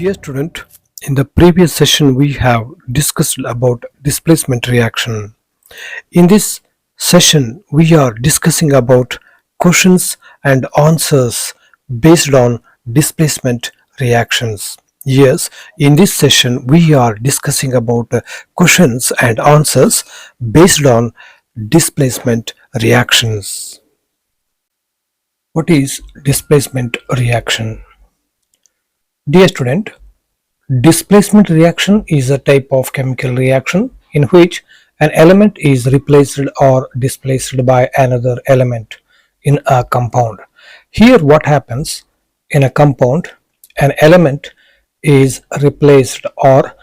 Dear student, in the previous session we have discussed about displacement reaction. In this session we are discussing about questions and answers based on displacement reactions. Yes, in this session we are discussing about questions and answers based on displacement reactions. What is displacement reaction? Dear student, displacement reaction is a type of chemical reaction in which an element is replaced or displaced by another element in a compound. Here what happens in a compound, an element is replaced or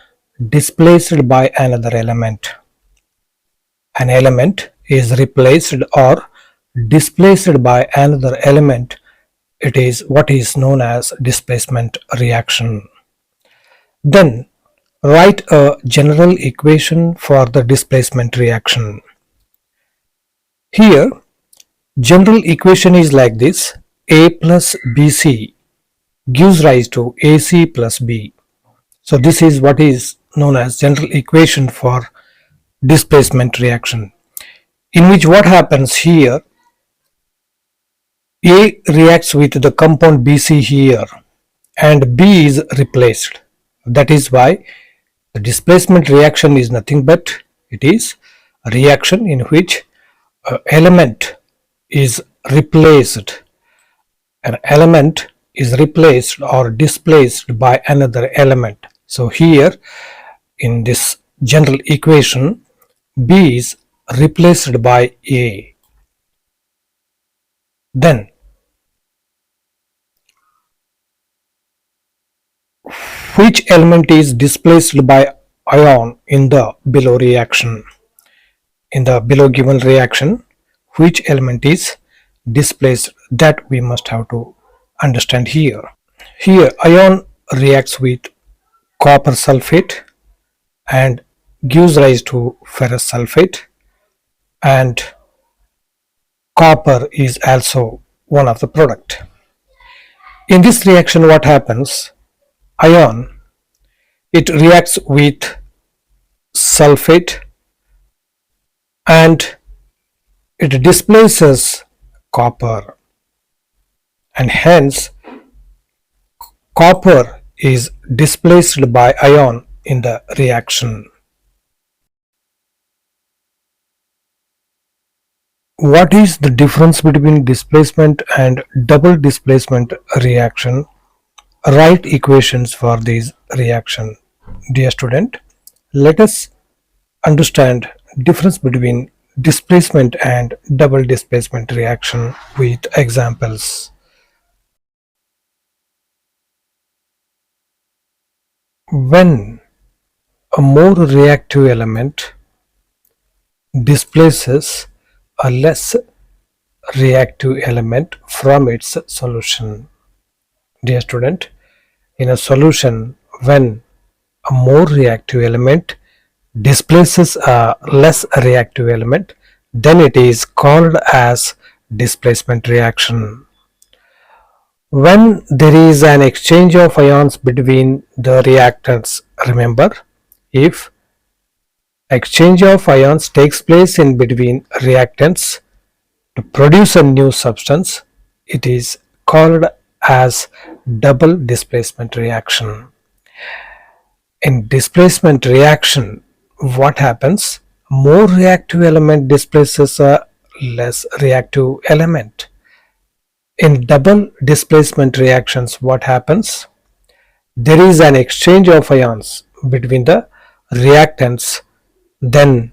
displaced by another element. An element is replaced or displaced by another element. It is what is known as displacement reaction. Then write a general equation for the displacement reaction. Here, general equation is like this: A plus BC gives rise to AC plus B. So this is what is known as general equation for displacement reaction, in which what happens here, A reacts with the compound BC here and B is replaced. That is why the displacement reaction is nothing but it is a reaction in which an element is replaced. An element is replaced or displaced by another element. So here in this general equation, B is replaced by A. Then which element is displaced by ion in the below reaction? In the below given reaction, which element is displaced, that we must have to understand here. Here ion reacts with copper sulfate and gives rise to ferrous sulfate, and copper is also one of the product. In this reaction what happens? Ion, it reacts with sulfate and it displaces copper, and hence copper is displaced by ion in the reaction. What is the difference between displacement and double displacement reaction? Write equations for this reaction. Dear student, let us understand difference between displacement and double displacement reaction with examples. When a more reactive element displaces a less reactive element from its solution. Dear student, in a solution, when a more reactive element displaces a less reactive element, then it is called as displacement reaction. When there is an exchange of ions between the reactants, remember, if exchange of ions takes place in between reactants to produce a new substance, it is called as double displacement reaction. In displacement reaction, what happens? More reactive element displaces a less reactive element. In double displacement reactions, what happens? There is an exchange of ions between the reactants, then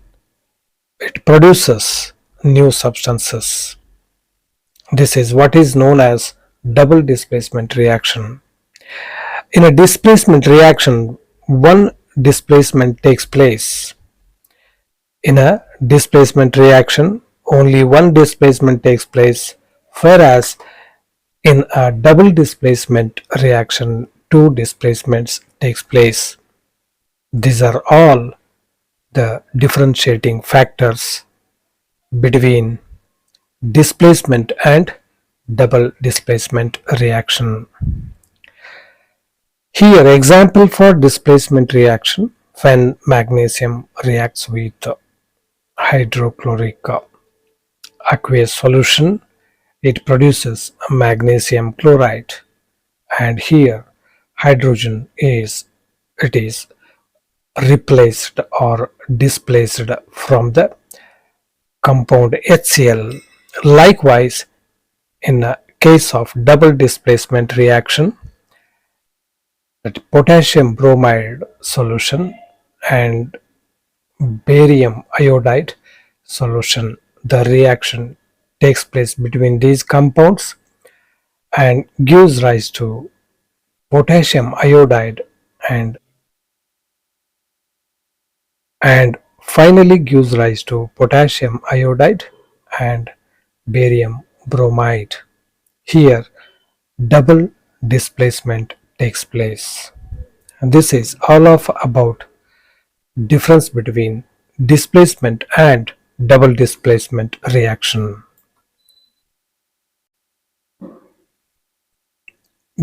it produces new substances. This is what is known as double displacement reaction. In a displacement reaction, one displacement takes place. In a displacement reaction, only one displacement takes place, whereas in a double displacement reaction, two displacements takes place. These are all the differentiating factors between displacement and double displacement reaction. Here example for displacement reaction: when magnesium reacts with hydrochloric aqueous solution, it produces magnesium chloride, and here hydrogen is replaced or displaced from the compound HCl. Likewise, in a case of double displacement reaction, that potassium bromide solution and barium iodide solution, the reaction takes place between these compounds and gives rise to potassium iodide and and finally gives rise to potassium iodide and barium bromide. Here double displacement takes place. And this is all of about difference between displacement and double displacement reaction.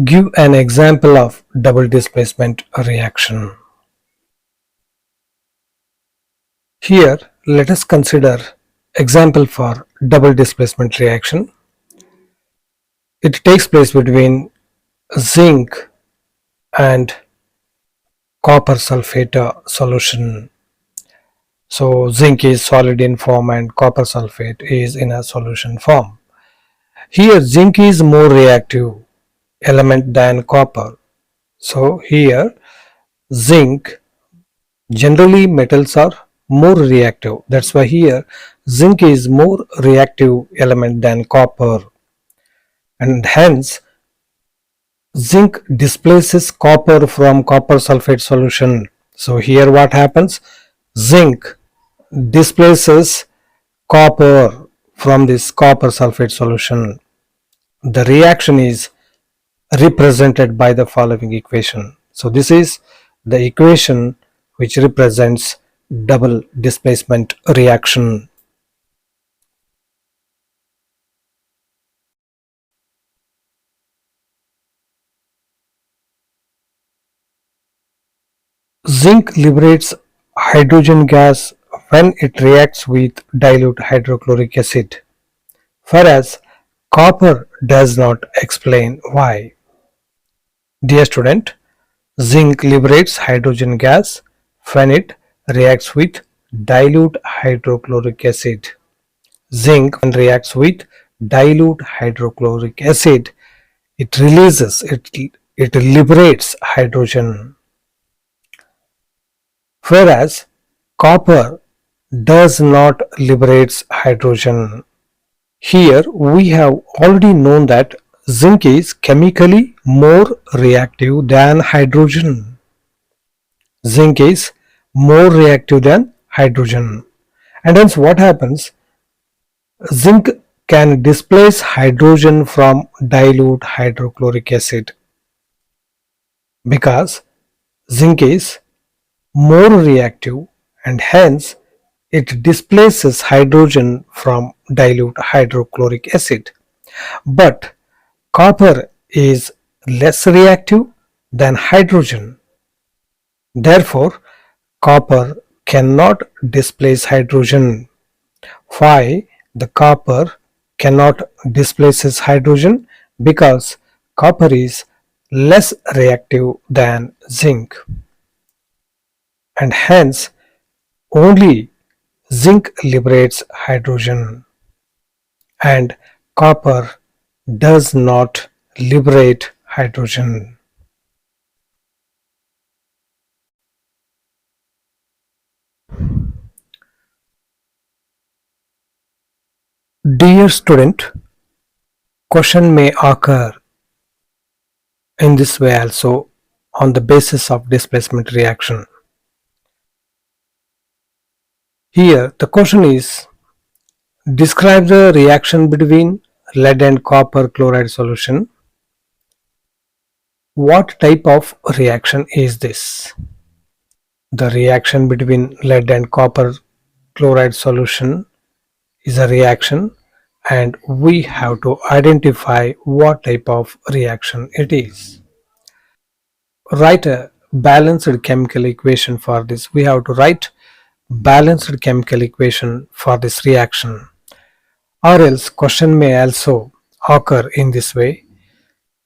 Give an example of double displacement reaction. Here let us consider example for double displacement reaction. It takes place between zinc and copper sulfate solution. So zinc is solid in form and copper sulfate is in a solution form. Here zinc is more reactive element than copper. So here zinc, generally metals are more reactive. That's why here zinc is more reactive element than copper, and hence zinc displaces copper from copper sulfate solution. So here what happens? Zinc displaces copper from this copper sulfate solution. The reaction is represented by the following equation. So this is the equation which represents double displacement reaction. Zinc liberates hydrogen gas when it reacts with dilute hydrochloric acid, whereas copper does not. Explain why. Dear student, zinc liberates hydrogen gas when it reacts with dilute hydrochloric acid. Zinc, when reacts with dilute hydrochloric acid, it liberates hydrogen, whereas copper does not liberates hydrogen. Here we have already known that zinc is chemically more reactive than hydrogen. Zinc is more reactive than hydrogen, and hence what happens? Zinc can displace hydrogen from dilute hydrochloric acid because zinc is more reactive, and hence it displaces hydrogen from dilute hydrochloric acid. But copper is less reactive than hydrogen. Therefore, copper cannot displace hydrogen. Why the copper cannot displaces hydrogen? Because copper is less reactive than zinc, and hence only zinc liberates hydrogen and copper does not liberate hydrogen. Dear student, question may occur in this way also on the basis of displacement reaction. Here the question is, describe the reaction between lead and copper chloride solution. What type of reaction is this? The reaction between lead and copper chloride solution is a reaction, and we have to identify what type of reaction it is. write a balanced chemical equation for this. We have to write balanced chemical equation for this reaction, or else question may also occur in this way.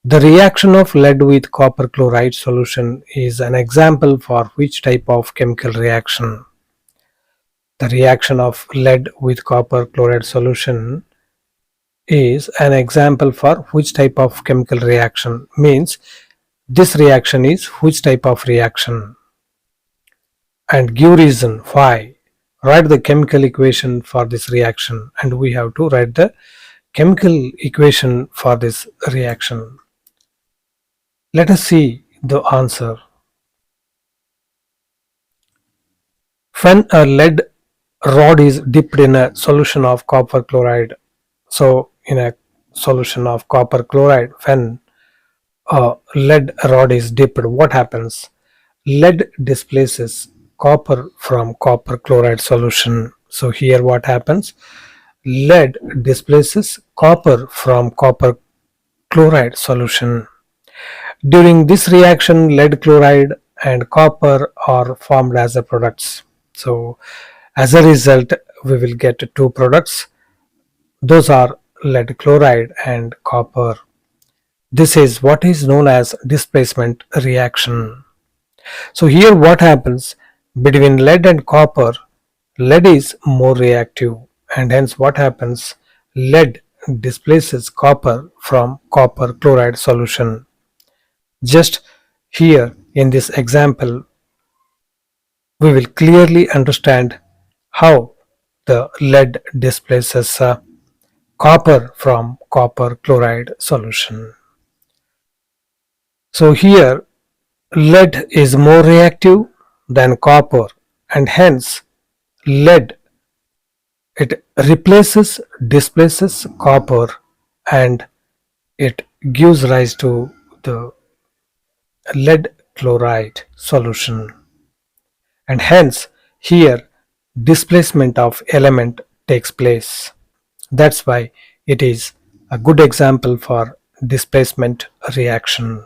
The reaction of lead with copper chloride solution is an example for which type of chemical reaction? The reaction of lead with copper chloride solution is an example for which type of chemical reaction, means this reaction is which type of reaction, and give reason why. Write the chemical equation for this reaction, and we have to write the chemical equation for this reaction. Let us see the answer. When a lead rod is dipped in a solution of copper chloride, so in a solution of copper chloride, when a lead rod is dipped, what happens? Lead displaces copper from copper chloride solution. So here what happens? Lead displaces copper from copper chloride solution. During this reaction, lead chloride and copper are formed as a products. So as a result, we will get two products. Those are lead chloride and copper. This is what is known as displacement reaction. So here what happens? Between lead and copper, lead is more reactive, and hence what happens? Lead displaces copper from copper chloride solution. Just here in this example, we will clearly understand how the lead displaces copper from copper chloride solution. So here lead is more reactive than copper, and hence lead, it displaces copper, and it gives rise to the lead chloride solution, and hence here displacement of element takes place. That's why it is a good example for displacement reaction.